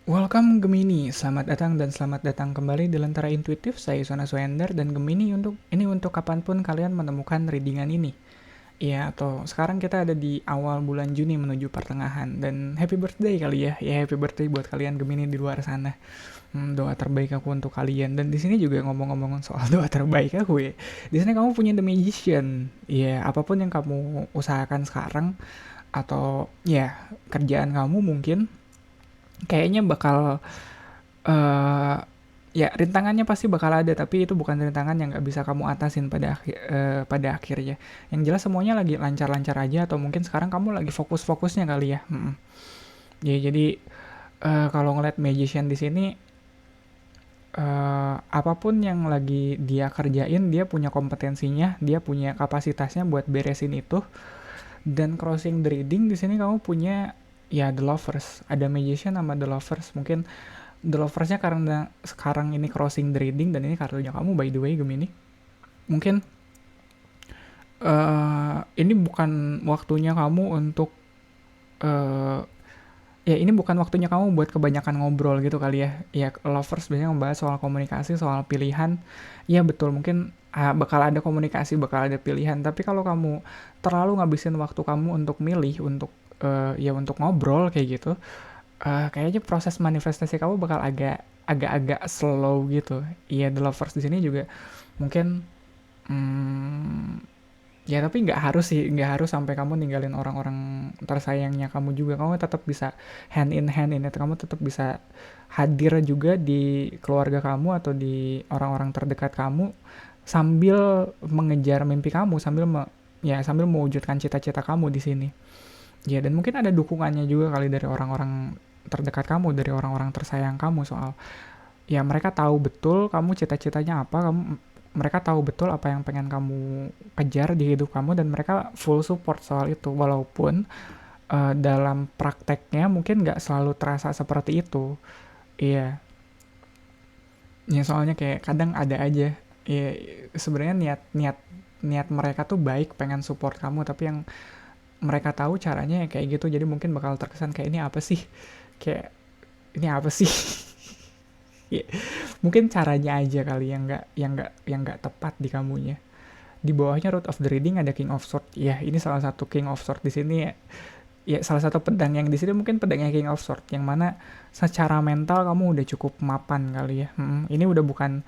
Welcome Gemini, selamat datang dan selamat datang kembali di Lentera Intuitif. Saya Sona Swender dan Gemini untuk kapanpun kalian menemukan readingan ini. Ya, atau sekarang kita ada di awal bulan Juni menuju pertengahan dan happy birthday kali ya. Ya happy birthday buat kalian Gemini di luar sana. Doa terbaik aku untuk kalian dan di sini juga ngomong-ngomong soal doa terbaik aku ya. Di sini kamu punya The Magician. Ya, apapun yang kamu usahakan sekarang atau ya kerjaan kamu mungkin kayaknya bakal eh ya rintangannya pasti bakal ada, tapi itu bukan rintangan yang nggak bisa kamu atasin pada akhirnya. Yang jelas semuanya lagi lancar-lancar aja atau mungkin sekarang kamu lagi fokus-fokusnya kali ya. Ya jadi kalau ngeliat magician di sini apapun yang lagi dia kerjain dia punya kompetensinya, dia punya kapasitasnya buat beresin itu. Dan crossing the reading di sini kamu punya ya The Lovers, ada magician sama The Lovers. Mungkin The Lovers-nya karena sekarang ini crossing the reading dan ini kartunya kamu by the way Gemini. Mungkin ini bukan waktunya kamu untuk uh, ya ini bukan waktunya kamu buat kebanyakan ngobrol gitu kali ya. Ya Lovers biasanya membahas soal komunikasi, soal pilihan. Ya betul, mungkin bakal ada komunikasi, bakal ada pilihan. Tapi kalau kamu terlalu ngabisin waktu kamu untuk milih, untuk ya untuk ngobrol kayak gitu, kayaknya proses manifestasi kamu bakal agak-agak slow gitu. Iya, The Lovers di sini juga mungkin ya tapi nggak harus sih, nggak harus sampai kamu ninggalin orang-orang tersayangnya kamu juga. Kamu tetap bisa hand in hand ini, kamu tetap bisa hadir juga di keluarga kamu atau di orang-orang terdekat kamu sambil mengejar mimpi kamu, sambil mewujudkan cita-cita kamu di sini. Ya dan mungkin ada dukungannya juga kali dari orang-orang terdekat kamu, dari orang-orang tersayang kamu soal ya mereka tahu betul kamu cita-citanya apa, mereka tahu betul apa yang pengen kamu kejar di hidup kamu dan mereka full support soal itu walaupun dalam prakteknya mungkin nggak selalu terasa seperti itu. Iya, ya soalnya kayak kadang ada aja ya sebenarnya niat mereka tuh baik pengen support kamu tapi yang mereka tahu caranya ya kayak gitu jadi mungkin bakal terkesan kayak ini apa sih, kayak ini apa sih. Ya, mungkin caranya aja kali yang nggak tepat di kamunya. Di bawahnya Root of the Reading ada King of Swords. Ya, ini salah satu King of Swords di sini ya. Ya, salah satu pedang yang di sini mungkin pedangnya King of Swords yang mana secara mental kamu udah cukup mapan kali ya. Ini udah bukan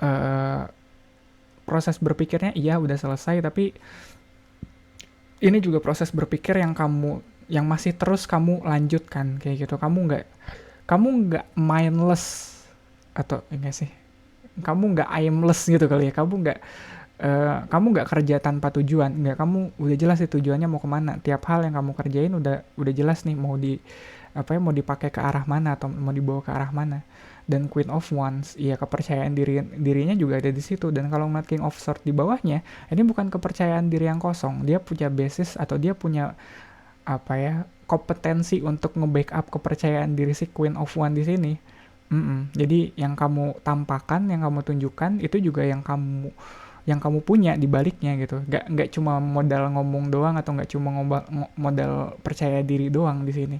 eh, proses berpikirnya iya udah selesai tapi ini juga proses berpikir yang masih terus kamu lanjutkan kayak gitu. Kamu nggak mindless atau enggak sih? Kamu nggak aimless gitu kali ya. Kamu nggak kerja tanpa tujuan, nggak, kamu udah jelas sih tujuannya mau kemana, tiap hal yang kamu kerjain udah jelas nih mau dipakai ke arah mana atau mau dibawa ke arah mana. Dan Queen of Wands ya kepercayaan dirinya juga ada di situ. Dan kalau ngeliat King of Swords di bawahnya ini bukan kepercayaan diri yang kosong, dia punya basis atau dia punya apa ya kompetensi untuk nge-backup kepercayaan diri si Queen of Wands di sini. Jadi yang kamu tampakkan, yang kamu tunjukkan itu juga yang kamu punya di baliknya gitu. Nggak cuma modal ngomong doang atau nggak cuma modal percaya diri doang di sini.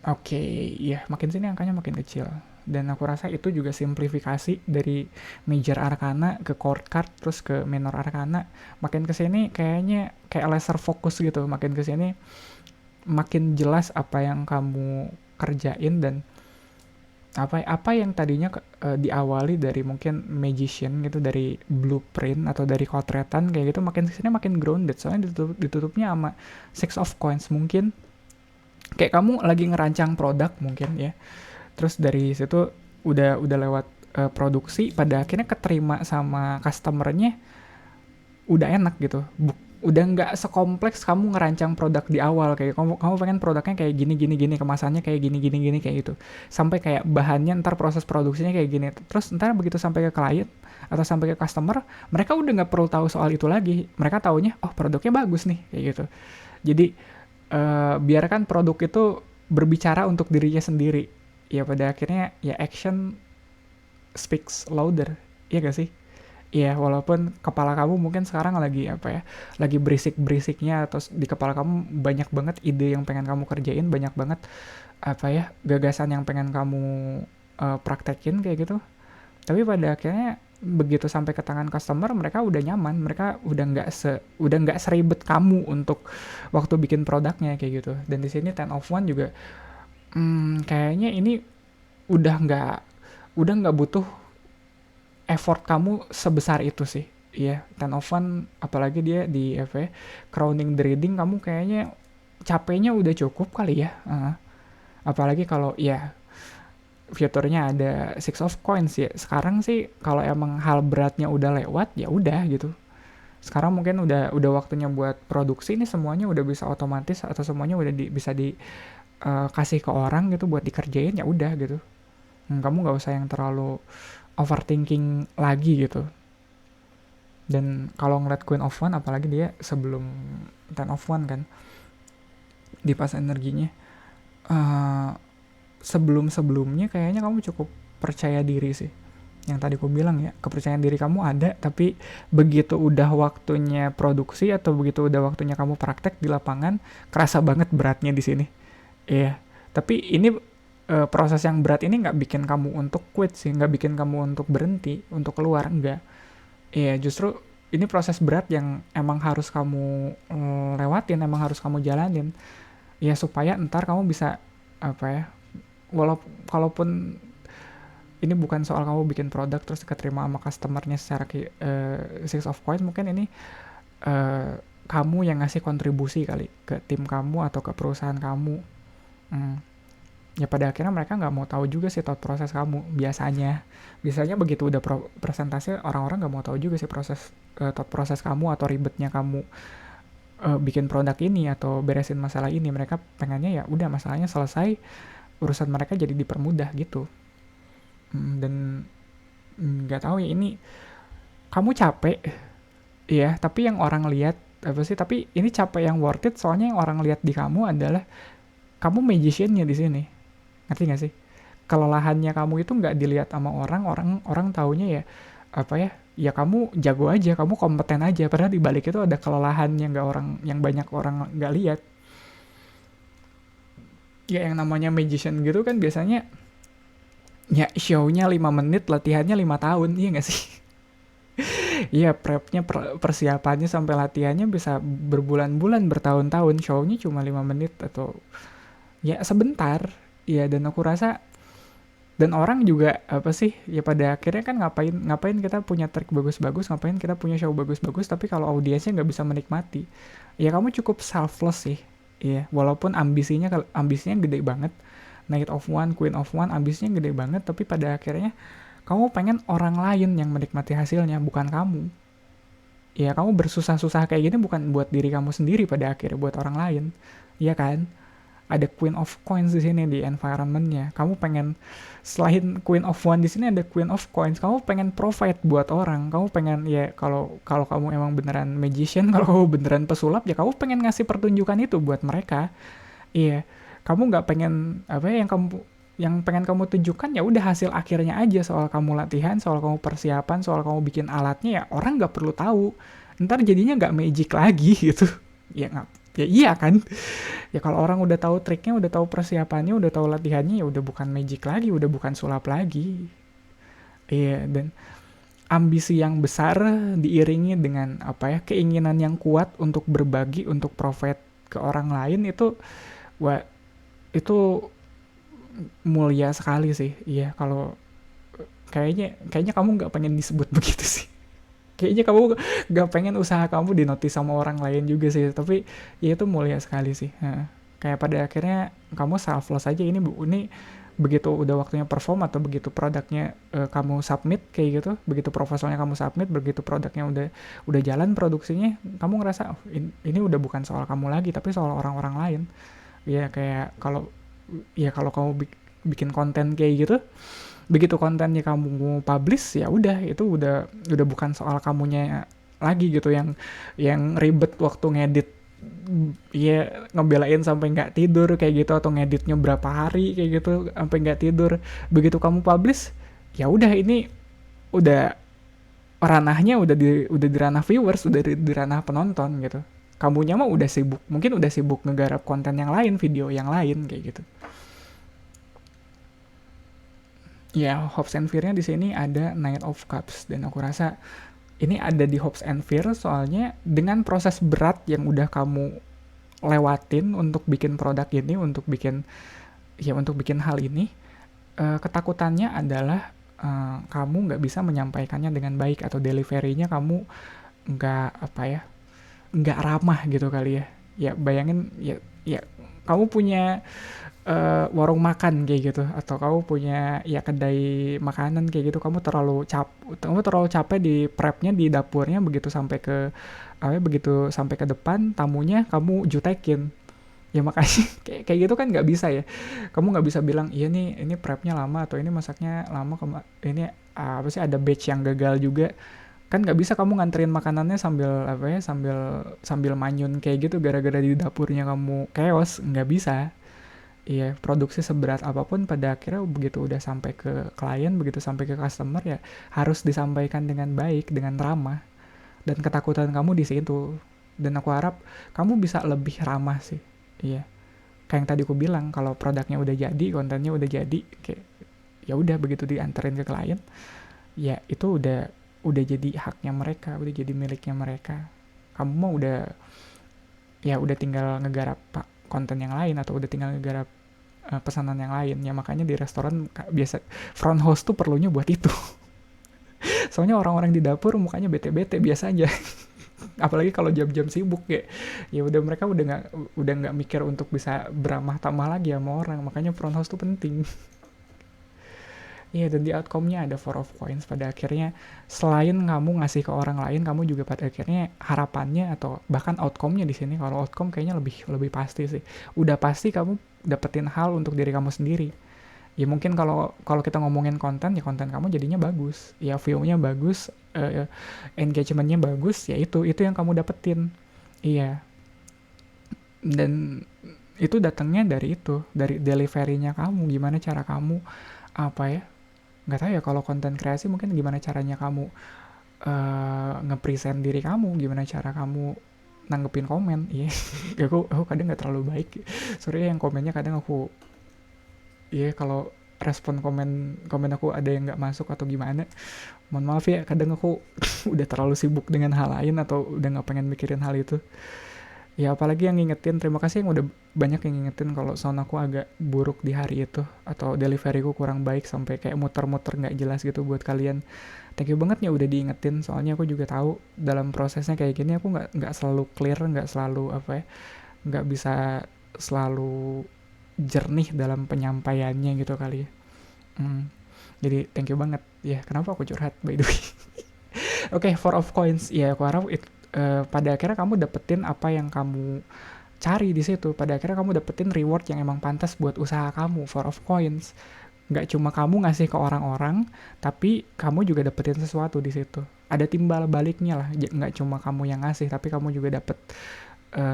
Oke, ya makin sini angkanya makin kecil. Dan aku rasa itu juga simplifikasi dari major arcana ke chord card terus ke minor arcana. Makin kesini kayaknya kayak laser fokus gitu. Makin kesini makin jelas apa yang kamu kerjain dan apa yang tadinya diawali dari mungkin magician gitu, dari blueprint atau dari kotretan kayak gitu, makin kesini makin grounded soalnya ditutupnya sama six of coins. Mungkin kayak kamu lagi ngerancang produk mungkin ya, terus dari situ udah lewat produksi pada akhirnya keterima sama customernya udah enak gitu. Udah nggak sekompleks kamu ngerancang produk di awal, kayak kamu pengen produknya kayak gini gini gini, kemasannya kayak gini gini gini kayak gitu, sampai kayak bahannya ntar proses produksinya kayak gini, terus ntar begitu sampai ke klien atau sampai ke customer mereka udah nggak perlu tahu soal itu lagi, mereka taunya oh produknya bagus nih kayak gitu. Jadi biarkan produk itu berbicara untuk dirinya sendiri. Ya pada akhirnya ya action speaks louder, iya gak sih? Iya, walaupun kepala kamu mungkin sekarang lagi apa ya, lagi berisik-berisiknya atau di kepala kamu banyak banget ide yang pengen kamu kerjain, banyak banget apa ya, gagasan yang pengen kamu praktekin kayak gitu. Tapi pada akhirnya begitu sampai ke tangan customer, mereka udah nyaman, mereka udah nggak seribet kamu untuk waktu bikin produknya kayak gitu. Dan di sini 10 of one juga kayaknya ini udah nggak butuh effort kamu sebesar itu sih. Iya, 10 of one apalagi dia di apa ya, crowning the reading, kamu kayaknya capeknya udah cukup kali ya. Apalagi kalau ya fiturnya ada six of coins ya. Sekarang sih kalau emang hal beratnya udah lewat ya udah gitu. Sekarang mungkin udah waktunya buat produksi, ini semuanya udah bisa otomatis atau semuanya udah bisa kasih ke orang gitu buat dikerjain, ya udah gitu. Kamu nggak usah yang terlalu overthinking lagi gitu. Dan kalau ngeliat Queen of One, apalagi dia sebelum Ten of One kan, di pas energinya, uh, sebelum-sebelumnya kayaknya kamu cukup percaya diri sih. Yang tadi aku bilang ya, kepercayaan diri kamu ada, tapi begitu udah waktunya produksi atau begitu udah waktunya kamu praktek di lapangan, kerasa banget beratnya di sini. Iya, tapi ini proses yang berat ini nggak bikin kamu untuk quit sih, nggak bikin kamu untuk berhenti, untuk keluar, enggak. Iya, justru ini proses berat yang emang harus kamu lewatin, emang harus kamu jalanin. Ya supaya ntar kamu bisa apa ya, kalaupun ini bukan soal kamu bikin produk terus keterima sama customernya secara six of coins, mungkin ini uh, kamu yang ngasih kontribusi kali ke tim kamu atau ke perusahaan kamu. Ya pada akhirnya mereka nggak mau tahu juga sih thought proses kamu biasanya begitu udah presentasi, orang-orang nggak mau tahu juga sih thought proses kamu atau ribetnya kamu bikin produk ini atau beresin masalah ini. Mereka pengennya ya udah masalahnya selesai, urusan mereka jadi dipermudah gitu. Dan nggak tahu ya, ini kamu capek ya, tapi yang orang lihat apa sih, tapi ini capek yang worth it soalnya yang orang lihat di kamu adalah kamu magiciannya di sini. Ngerti gak sih? Kelelahannya kamu itu nggak dilihat sama orang taunya ya apa ya, ya kamu jago aja, kamu kompeten aja, padahal di balik itu ada kelelahan yang banyak orang nggak lihat. Ya yang namanya magician gitu kan biasanya ya show-nya 5 menit, latihannya 5 tahun, iya nggak sih? Iya, prepnya persiapannya sampai latihannya bisa berbulan-bulan, bertahun-tahun, show-nya cuma 5 menit atau ya sebentar. Iya, dan aku rasa dan orang juga apa sih ya pada akhirnya kan ngapain kita punya trik bagus-bagus, ngapain kita punya show bagus-bagus tapi kalau audiensnya nggak bisa menikmati. Ya kamu cukup selfless sih. Iya, walaupun ambisinya gede banget, Knight of One, Queen of One, ambisinya gede banget, tapi pada akhirnya kamu pengen orang lain yang menikmati hasilnya, bukan kamu. Ya kamu bersusah-susah kayak gini bukan buat diri kamu sendiri, pada akhirnya buat orang lain. Iya kan? Ada Queen of Coins di sini di environmentnya. Kamu pengen selain Queen of One di sini ada Queen of Coins. Kamu pengen provide buat orang. Kamu pengen ya kalau kamu emang beneran magician, kalau kamu beneran pesulap ya kamu pengen ngasih pertunjukan itu buat mereka. Iya. Kamu nggak pengen apa ya, yang pengen kamu tunjukkan ya udah hasil akhirnya aja, soal kamu latihan, soal kamu persiapan, soal kamu bikin alatnya ya orang nggak perlu tahu. Ntar jadinya nggak magic lagi gitu. Ya nggak, ya iya kan. Ya kalau orang udah tahu triknya, udah tahu persiapannya, udah tahu latihannya, ya udah bukan magic lagi, udah bukan sulap lagi. Iya, dan ambisi yang besar diiringi dengan apa ya, keinginan yang kuat untuk berbagi, untuk provide ke orang lain, itu wah, itu mulia sekali sih. Iya, kalau kayaknya kamu nggak pengen disebut begitu sih. Kayaknya kamu nggak pengen usaha kamu dinotis sama orang lain juga sih, tapi ya itu mulia sekali sih. Kayak pada akhirnya kamu selfless aja. Ini begitu udah waktunya perform atau begitu produknya kamu submit kayak gitu, begitu proposalnya kamu submit, begitu produknya udah jalan produksinya, kamu ngerasa oh, ini udah bukan soal kamu lagi tapi soal orang-orang lain. Ya kayak kalau kamu bikin konten kayak gitu, begitu kontennya kamu publish ya udah, itu udah bukan soal kamunya lagi gitu, yang ribet waktu ngedit, ya ngebelain sampai nggak tidur kayak gitu, atau ngeditnya berapa hari kayak gitu sampai nggak tidur. Begitu kamu publish ya udah, ini udah ranahnya udah di ranah viewers, udah di ranah penonton gitu. Kamunya mah udah sibuk, mungkin udah sibuk ngegarap konten yang lain, video yang lain kayak gitu. Ya, hopes and fear-nya di sini ada Knight of Cups, dan aku rasa ini ada di hopes and fear soalnya dengan proses berat yang udah kamu lewatin untuk bikin produk ini, untuk bikin hal ini, ketakutannya adalah kamu nggak bisa menyampaikannya dengan baik, atau delivery-nya kamu nggak apa ya, nggak ramah gitu kali ya. Ya bayangin ya, ya kamu punya warung makan kayak gitu, atau kamu punya ya kedai makanan kayak gitu, kamu terlalu capek di prepnya di dapurnya, begitu sampai ke depan tamunya kamu jutekin. Ya makanya kayak gitu kan nggak bisa ya. Kamu nggak bisa bilang iya nih, ini prepnya lama, atau ini masaknya lama, ini apa sih, ada batch yang gagal juga. Kan nggak bisa kamu nganterin makanannya sambil apa ya, sambil sambil manyun kayak gitu gara-gara di dapurnya kamu chaos, nggak bisa. Iya, produksi seberat apapun pada akhirnya begitu udah sampai ke klien, begitu sampai ke customer ya harus disampaikan dengan baik, dengan ramah. Dan ketakutan kamu di situ. Dan aku harap kamu bisa lebih ramah sih. Iya. Kayak yang tadi aku bilang, kalau produknya udah jadi, kontennya udah jadi, kayak ya udah begitu dianterin ke klien, ya itu udah jadi haknya mereka, udah jadi miliknya mereka. Kamu mah udah tinggal ngegarap konten yang lain, atau udah tinggal ngegarap pesanan yang lain. Ya makanya di restoran biasa front host tuh perlunya buat itu. Soalnya orang-orang di dapur mukanya bete-bete biasanya. Apalagi kalau jam-jam sibuk, ya udah mereka udah nggak mikir untuk bisa beramah tamah lagi sama orang. Makanya front house tuh penting. Iya, dan di outcome-nya ada Four of Coins. Pada akhirnya, selain kamu ngasih ke orang lain, kamu juga pada akhirnya harapannya, atau bahkan outcome-nya di sini, kalau outcome kayaknya lebih lebih pasti sih. Udah pasti kamu dapetin hal untuk diri kamu sendiri. Ya mungkin kalau kalau kita ngomongin konten, ya konten kamu jadinya bagus. Ya view-nya bagus, engagement-nya bagus, ya itu yang kamu dapetin. Iya. Dan itu datangnya dari itu, dari delivery-nya kamu, gimana cara kamu apa ya, nggak tahu ya, kalau konten kreasi mungkin gimana caranya kamu nge-present diri kamu, gimana cara kamu nanggepin komen. Iya. aku kadang nggak terlalu baik, sorry yang komennya kadang aku, iya kalau respon komen komen aku ada yang nggak masuk atau gimana, mohon maaf ya, kadang aku udah terlalu sibuk dengan hal lain, atau udah nggak pengen mikirin hal itu. Ya apalagi yang ngingetin, terima kasih yang udah banyak yang ngingetin kalau sound aku agak buruk di hari itu, atau deliveryku kurang baik sampai kayak muter-muter nggak jelas gitu buat kalian. Thank you banget ya udah diingetin, soalnya aku juga tahu dalam prosesnya kayak gini aku nggak selalu clear, nggak selalu apa ya, nggak bisa selalu jernih dalam penyampaiannya gitu kali ya. Jadi thank you banget ya. Kenapa aku curhat by the way? Oke, Four of Coins. Ya, aku harap pada akhirnya kamu dapetin apa yang kamu cari di situ. Pada akhirnya kamu dapetin reward yang emang pantas buat usaha kamu. Four of Coins. Nggak cuma kamu ngasih ke orang-orang, tapi kamu juga dapetin sesuatu di situ. Ada timbal baliknya lah. Nggak cuma kamu yang ngasih, tapi kamu juga dapet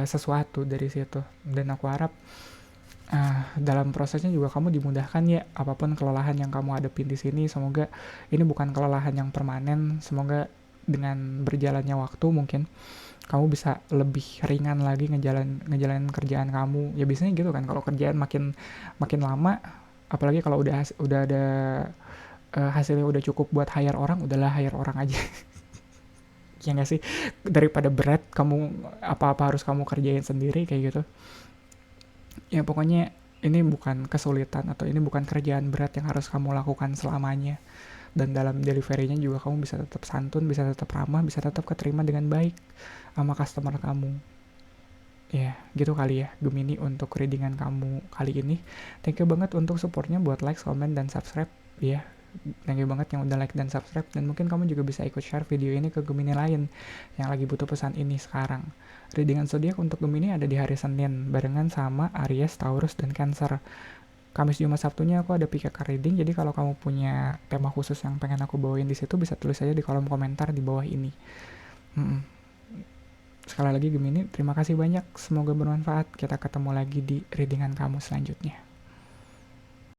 sesuatu dari situ. Dan aku harap dalam prosesnya juga kamu dimudahkan ya, apapun kelelahan yang kamu hadapin di sini. Semoga ini bukan kelelahan yang permanen. Semoga dengan berjalannya waktu mungkin kamu bisa lebih ringan lagi ngejalanin kerjaan kamu. Ya biasanya gitu kan, kalau kerjaan makin makin lama, apalagi kalau udah ada hasilnya udah cukup buat hire orang, udahlah hire orang aja. Ya nggak sih, daripada berat kamu apa-apa harus kamu kerjain sendiri kayak gitu. Ya pokoknya ini bukan kesulitan, atau ini bukan kerjaan berat yang harus kamu lakukan selamanya. Dan dalam delivery-nya juga kamu bisa tetap santun, bisa tetap ramah, bisa tetap keterima dengan baik sama customer kamu. Ya gitu kali ya Gemini untuk readingan kamu kali ini. Thank you banget untuk supportnya, buat like, comment, dan subscribe ya. Thank you banget yang udah like dan subscribe. Dan mungkin kamu juga bisa ikut share video ini ke Gemini lain yang lagi butuh pesan ini sekarang. Readingan zodiak untuk Gemini ada di hari Senin barengan sama Aries, Taurus, dan Cancer. Kamis, Jumat, Sabtunya aku ada PKK reading. Jadi kalau kamu punya tema khusus yang pengen aku bawain di situ, bisa tulis aja di kolom komentar di bawah ini. Sekali lagi Gemini, terima kasih banyak. Semoga bermanfaat. Kita ketemu lagi di readingan kamu selanjutnya.